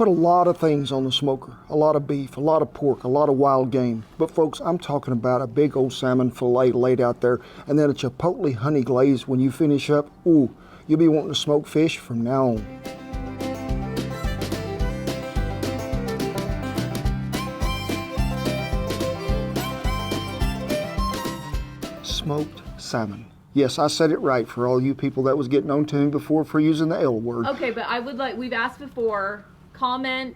put a lot of things on the smoker. A lot of beef, a lot of pork, a lot of wild game. But folks, I'm talking about a big old salmon fillet laid out there, and then a chipotle honey glaze when you finish up. Ooh, you'll be wanting to smoke fish from now on. Smoked salmon. Yes, I said it right for all you people that was getting on to me before for using the L word. Okay, but I would like, we've asked before, comment,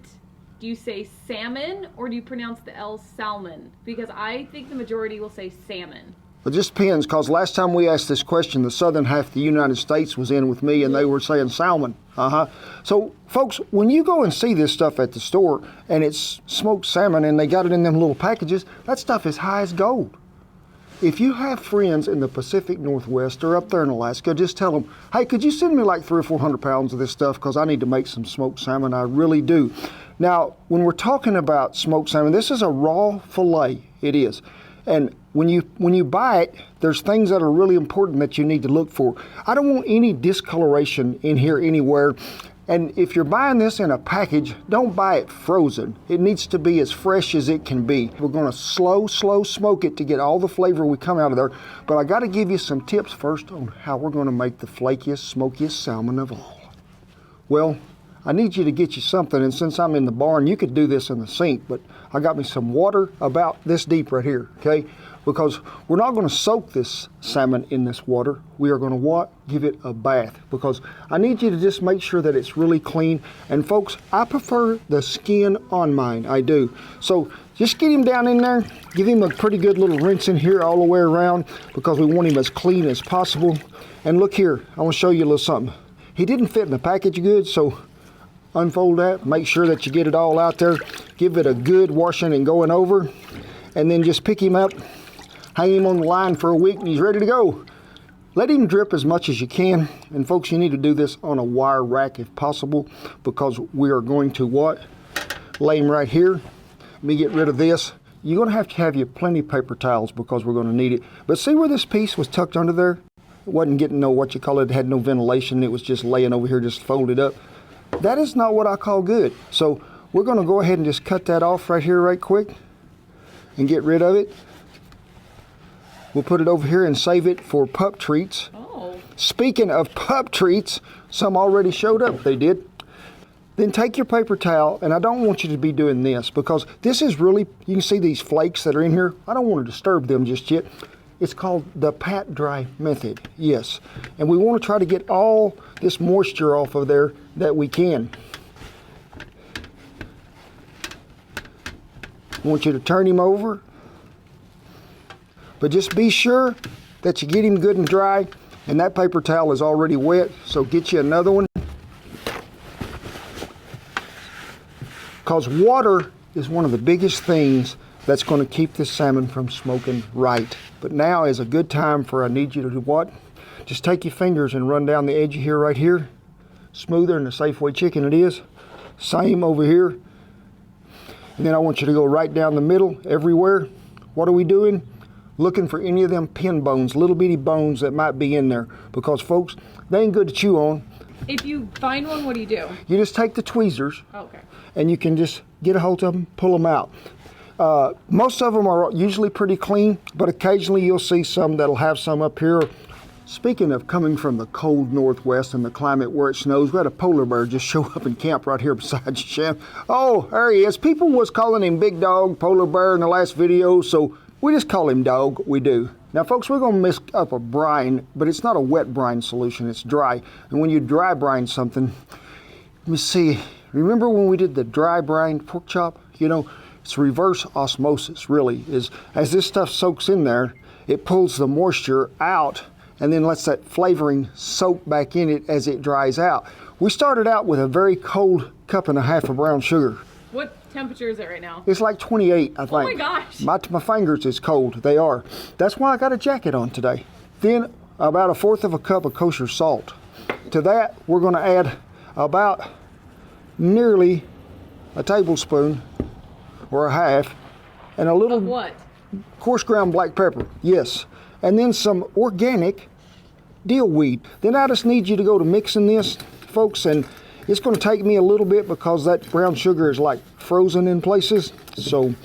do you say salmon or do you pronounce the L salmon? Because I think the majority will say salmon. It just depends, because last time we asked this question, the southern half of the United States was in with me and they were saying salmon. So, folks, when you go and see this stuff at the store and it's smoked salmon and they got it in them little packages, that stuff is high as gold. If you have friends in the Pacific Northwest or up there in Alaska, just tell them, hey, could you send me like 300 or 400 pounds of this stuff, because I need to make some smoked salmon. I really do. Now, when we're talking about smoked salmon, this is a raw fillet. It is. And when you buy it, there's things that are really important that you need to look for. I don't want any discoloration in here anywhere. And if you're buying this in a package, don't buy it frozen. It needs to be as fresh as it can be. We're gonna slow smoke it to get all the flavor we come out of there. But I gotta give you some tips first on how we're gonna make the flakiest, smokiest salmon of all. Well, I need you to get you something, and since I'm in the barn, you could do this in the sink, but I got me some water about this deep right here, okay? Because we're not gonna soak this salmon in this water. We are gonna what? Give it a bath, because I need you to just make sure that it's really clean. And folks, I prefer the skin on mine, I do. So just get him down in there, give him a pretty good little rinse in here all the way around, because we want him as clean as possible. And look here, I wanna show you a little something. He didn't fit in the package good, so unfold that, make sure that you get it all out there, give it a good washing and going over, and then just pick him up, hang him on the line for a week, and he's ready to go. Let him drip as much as you can. And folks, you need to do this on a wire rack if possible, because we are going to what? Lay him right here. Let me get rid of this. You're gonna have you plenty of paper towels, because we're gonna need it. But see where this piece was tucked under there? It wasn't getting no, what you call it, had no ventilation. It was just laying over here, just folded up. That is not what I call good. So we're gonna go ahead and just cut that off right here right quick and get rid of it. We'll put it over here and save it for pup treats. Oh. Speaking of pup treats, some already showed up, they did. Then take your paper towel, and I don't want you to be doing this, because this is really, you can see these flakes that are in here. I don't want to disturb them just yet. It's called the pat dry method, yes. And we want to try to get all this moisture off of there that we can. I want you to turn him over, but just be sure that you get him good and dry. And that paper towel is already wet, so get you another one. Because water is one of the biggest things that's going to keep this salmon from smoking right. But now is a good time for, I need you to do what? Just take your fingers and run down the edge here, right here. Smoother than the Safeway chicken it is. Same over here. And then I want you to go right down the middle, everywhere. What are we doing? Looking for any of them pin bones, little bitty bones that might be in there. Because folks, they ain't good to chew on. If you find one, what do you do? You just take the tweezers. Okay. And you can just get a hold of them, pull them out. Most of them are usually pretty clean, but occasionally you'll see some that'll have some up here. Speaking of coming from the cold Northwest and the climate where it snows, we had a polar bear just show up and camp right here beside you, Shem. Oh, there he is. People was calling him Big Dog, Polar Bear in the last video, so we just call him Dog, we do. Now folks, we're gonna mix up a brine, but it's not a wet brine solution, it's dry. And when you dry brine something, let me see, remember when we did the dry brine pork chop? You know, it's reverse osmosis, really, is as this stuff soaks in there, it pulls the moisture out and then lets that flavoring soak back in it as it dries out. We started out with a very cold 1.5 cups of brown sugar. What temperature is it right now? It's like 28, I think. Oh my gosh. My fingers is cold, they are. That's why I got a jacket on today. Then about 1/4 cup of kosher salt. To that, we're gonna add about nearly a tablespoon or a half, and a little of what? Coarse ground black pepper, yes. And then some organic dill weed. Then I just need you to go to mixing this, folks, and It's going to take me a little bit because that brown sugar is like frozen in places. So,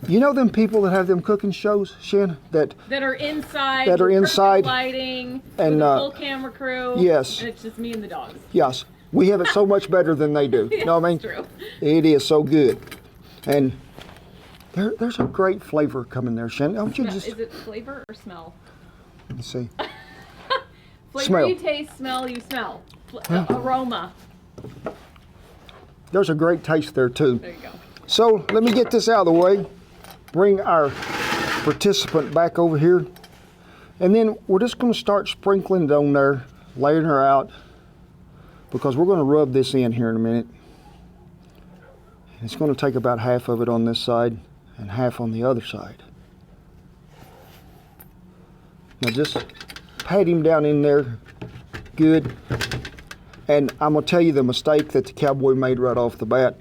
you know them people that have them cooking shows, Shan? That are inside. That are with inside. perfect lighting. And, with a full camera crew. Yes. And it's just me and the dogs. Yes. We have it so much better than they do. Yes, You know what I mean? True. It is so good. And there's a great flavor coming there, Shan. Don't you just... Is it flavor or smell? Let me see. Flavor Smell. you taste, smell you smell. Aroma. There's a great taste there too. There you go. So let me get this out of the way. Bring our participant back over here. And then we're just going to start sprinkling it on there, laying her out, because we're going to rub this in here in a minute. It's going to take about half of it on this side and half on the other side. Now just pat him down in there good. And I'm going to tell you the mistake that the Cowboy made right off the bat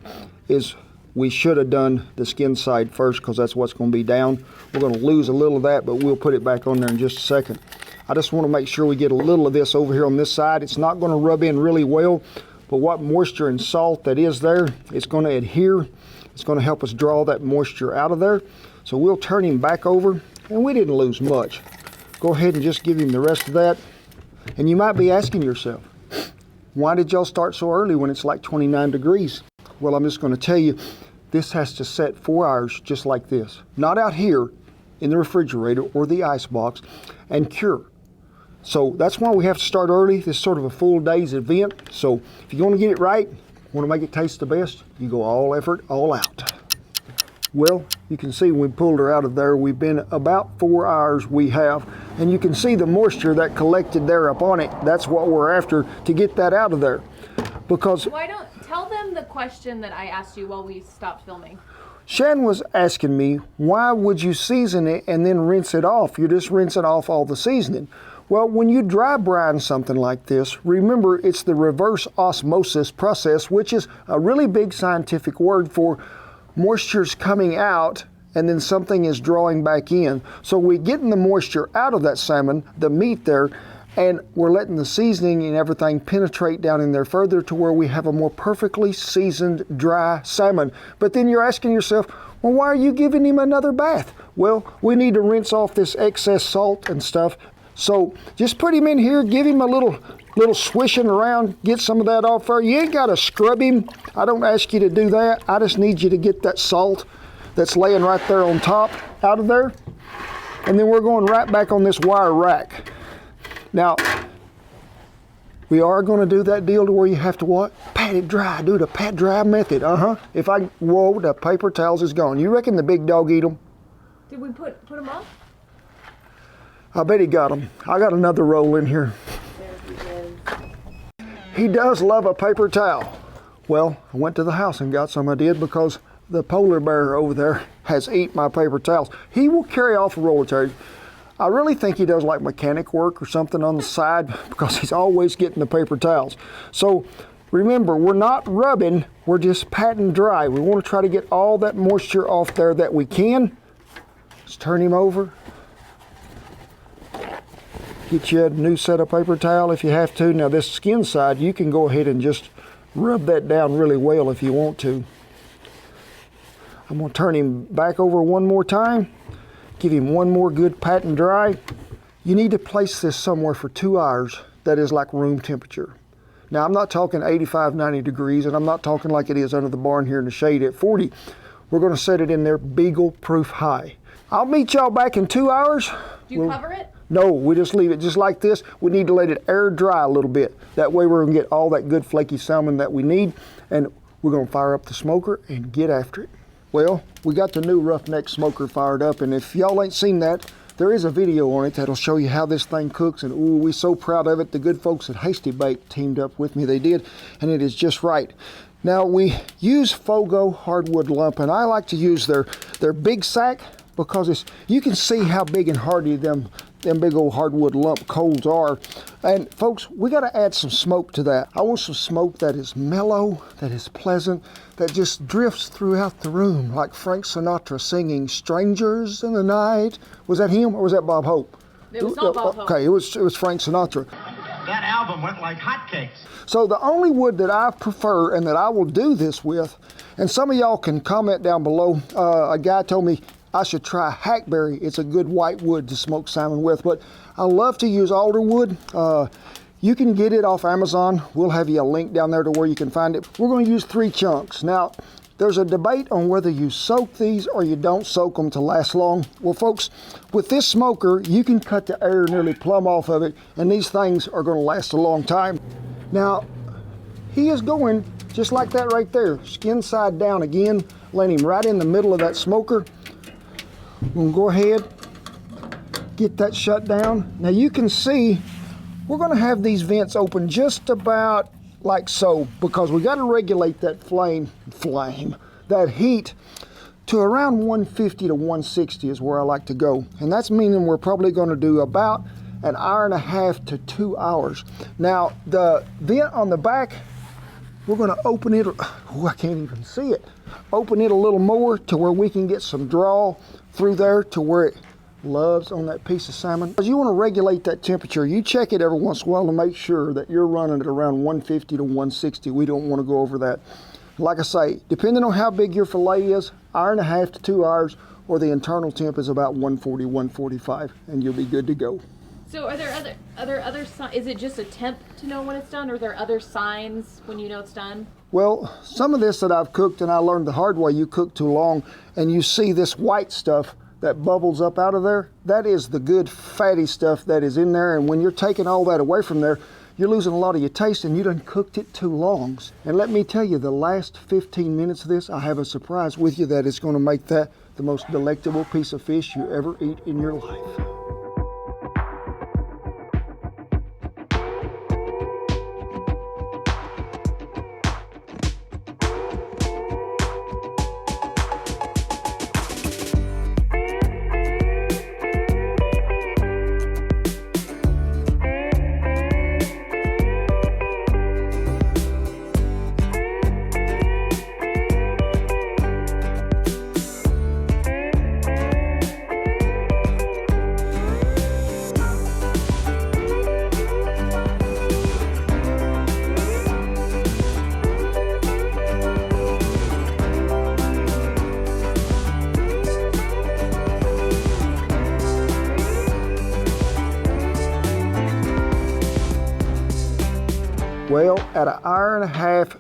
is we should have done the skin side first, because that's what's going to be down. We're going to lose a little of that, but we'll put it back on there in just a second. I just want to make sure we get a little of this over here on this side. It's not going to rub in really well, but what moisture and salt that is there, it's going to adhere. It's going to help us draw that moisture out of there. So we'll turn him back over, and we didn't lose much. Go ahead and just give him the rest of that. And you might be asking yourself, why did y'all start so early when it's like 29 degrees? Well, I'm just going to tell you, this has to set 4 hours just like this. Not out here in the refrigerator or the ice box, and cure. So that's why we have to start early. This is sort of a full day's event. So if you want to get it right, want to make it taste the best, you go all effort, all out. Well, you can see when we pulled her out of there, we've been about 4 hours we have. And you can see the moisture that collected there up on it. That's what we're after, to get that out of there. Because Why don't tell them the question that I asked you while we stopped filming? Shan was asking me, why would you season it and then rinse it off? You're just rinsing off all the seasoning. Well, when you dry brine something like this, remember it's the reverse osmosis process, which is a really big scientific word for moisture's coming out and then something is drawing back in. So we're getting the moisture out of that salmon, the meat there, and we're letting the seasoning and everything penetrate down in there further to where we have a more perfectly seasoned, dry salmon. But then you're asking yourself, well, why are you giving him another bath? Well, we need to rinse off this excess salt and stuff. So just put him in here, give him a little swishing around, get some of that off there. You ain't got to scrub him. I don't ask you to do that. I just need you to get that salt that's laying right there on top out of there. And then we're going right back on this wire rack. Now, we are going to do that deal to where you have to what? Pat it dry. Do the pat dry method. If I, whoa, the paper towels is gone. You reckon the big dog eat them? Did we put them up? I bet he got them. I got another roll in here. There he is. He does love a paper towel. Well, I went to the house and got some, I did, because the polar bear over there has eaten my paper towels. He will carry off a roller terrier. I really think he does like mechanic work or something on the side, because he's always getting the paper towels. So remember, we're not rubbing, we're just patting dry. We want to try to get all that moisture off there that we can. Let's turn him over. Get you a new set of paper towel if you have to. Now this skin side, you can go ahead and just rub that down really well if you want to. I'm going to turn him back over one more time. Give him one more good pat and dry. You need to place this somewhere for 2 hours that is like room temperature. Now I'm not talking 85, 90 degrees, and I'm not talking like it is under the barn here in the shade at 40. We're going to set it in there beagle proof high. I'll meet y'all back in 2 hours. Do you cover it? No, we just leave it just like this. We need to let it air dry a little bit. That way we're going to get all that good flaky salmon that we need, and we're going to fire up the smoker and get after it. Well, we got the new roughneck smoker fired up, and if y'all ain't seen that, there is a video on it that'll show you how this thing cooks, and ooh, we're so proud of it. The good folks at Hasty Bake teamed up with me. They did, and it is just right. Now, we use Fogo hardwood lump, and I like to use their big sack, because you can see how big and hardy them big old hardwood lump coals are. And folks, we got to add some smoke to that. I want some smoke that is mellow, that is pleasant, that just drifts throughout the room like Frank Sinatra singing "Strangers in the Night." Was that him or was that Bob Hope? It was not Bob Hope. Okay, it was Frank Sinatra. That album went like hotcakes. So the only wood that I prefer and that I will do this with, and some of y'all can comment down below, a guy told me I should try hackberry. It's a good white wood to smoke salmon with, but I love to use alder wood. You can get it off Amazon. We'll have you a link down there to where you can find it. We're going to use 3 chunks. Now, there's a debate on whether you soak these or you don't soak them to last long. Well, folks, with this smoker, you can cut the air nearly plumb off of it, and these things are going to last a long time. Now, he is going just like that right there, skin side down again, laying him right in the middle of that smoker. We're going to go ahead, get that shut down. Now, you can see we're going to have these vents open just about like so, because we got to regulate that that heat to around 150 to 160 is where I like to go. And that's meaning we're probably going to do about an hour and a half to 2 hours. Now, the vent on the back, we're going to open it, I can't even see it, open it a little more to where we can get some draw through there to where it loves on that piece of salmon. Because you want to regulate that temperature. You check it every once in a while to make sure that you're running at around 150 to 160. We don't want to go over that. Like I say, depending on how big your fillet is, hour and a half to 2 hours, or the internal temp is about 140, 145, and you'll be good to go. So are there other signs? Is it just a temp to know when it's done, or are there other signs when you know it's done? Well, some of this that I've cooked, and I learned the hard way, you cook too long, and you see this white stuff that bubbles up out of there. That is the good fatty stuff that is in there, and when you're taking all that away from there, you're losing a lot of your taste, and you done cooked it too long. And let me tell you, the last 15 minutes of this, I have a surprise with you that is going to make that the most delectable piece of fish you ever eat in your life. Well, at an hour and a half,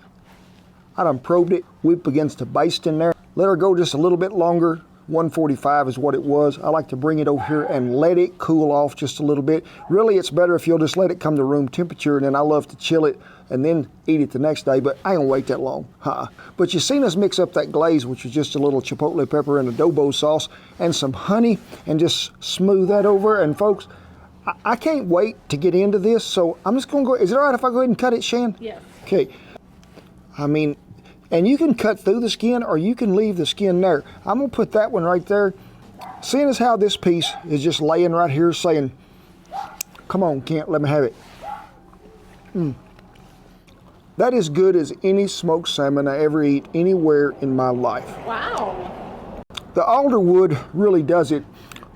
I done probed it. We begins to baste in there. Let her go just a little bit longer. 145 is what it was. I like to bring it over here and let it cool off just a little bit. Really, it's better if you'll just let it come to room temperature, and then I love to chill it and then eat it the next day, but I ain't gonna wait that long. But you seen us mix up that glaze, which is just a little chipotle pepper and adobo sauce and some honey, and just smooth that over. And folks, I can't wait to get into this, so I'm just gonna go. Is it all right if I go ahead and cut it, Shan? Yes. Okay. I mean, and you can cut through the skin or you can leave the skin there. I'm gonna put that one right there. Seeing as how this piece is just laying right here saying, come on, Kent, let me have it. That is good as any smoked salmon I ever eat anywhere in my life. Wow. The alder wood really does it.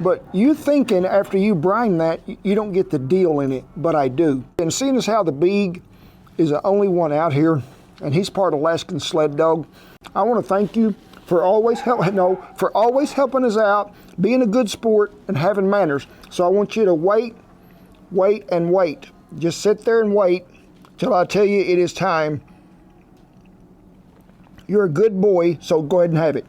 But you thinking after you brine that, you don't get the deal in it, but I do. And seeing as how the Beag is the only one out here, and he's part of Alaskan Sled Dog, I want to thank you for always helping us out, being a good sport, and having manners. So I want you to wait, and wait. Just sit there and wait till I tell you it is time. You're a good boy, so go ahead and have it.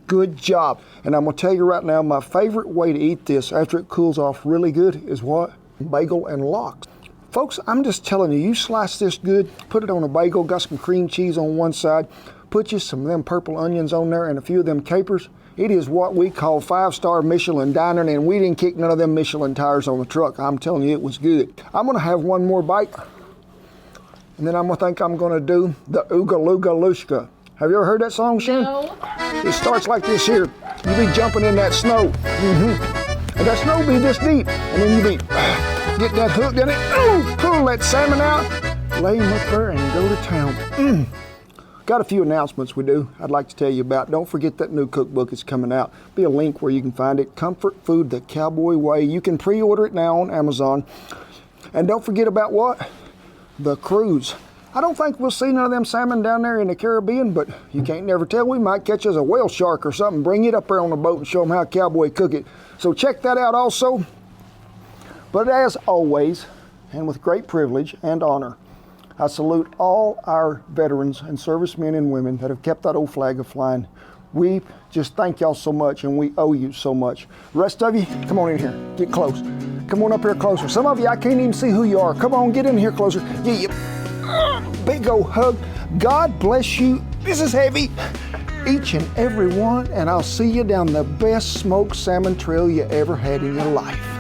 Good job. And I'm gonna tell you right now, my favorite way to eat this after it cools off really good is what? Bagel and lox. Folks, I'm just telling you, you slice this good, put it on a bagel, got some cream cheese on one side, put you some of them purple onions on there and a few of them capers. It is what we call 5-star Michelin dining, and we didn't kick none of them Michelin tires on the truck. I'm telling you, it was good. I'm gonna have one more bite, and then I'm gonna do the Ooga Looga Lushka. Have you ever heard that song, Shan? No. It starts like this here. You be jumping in that snow. And that snow be this deep. And then you be, get that hook in it, pull that salmon out, lay him up there and go to town. Got a few announcements we do I'd like to tell you about. Don't forget that new cookbook is coming out. Be a link where you can find it. Comfort Food the Cowboy Way. You can pre-order it now on Amazon. And don't forget about what? The cruise. I don't think we'll see none of them salmon down there in the Caribbean, but you can't never tell. We might catch us a whale shark or something, bring it up there on the boat and show them how Cowboy cook it. So check that out also. But as always, and with great privilege and honor, I salute all our veterans and servicemen and women that have kept that old flag flying. We just thank y'all so much, and we owe you so much. Rest of you, come on in here, get close. Come on up here closer. Some of you, I can't even see who you are. Come on, get in here closer. Yeah, big old hug. God bless you. This is heavy. Each and every one, and I'll see you down the best smoked salmon trail you ever had in your life.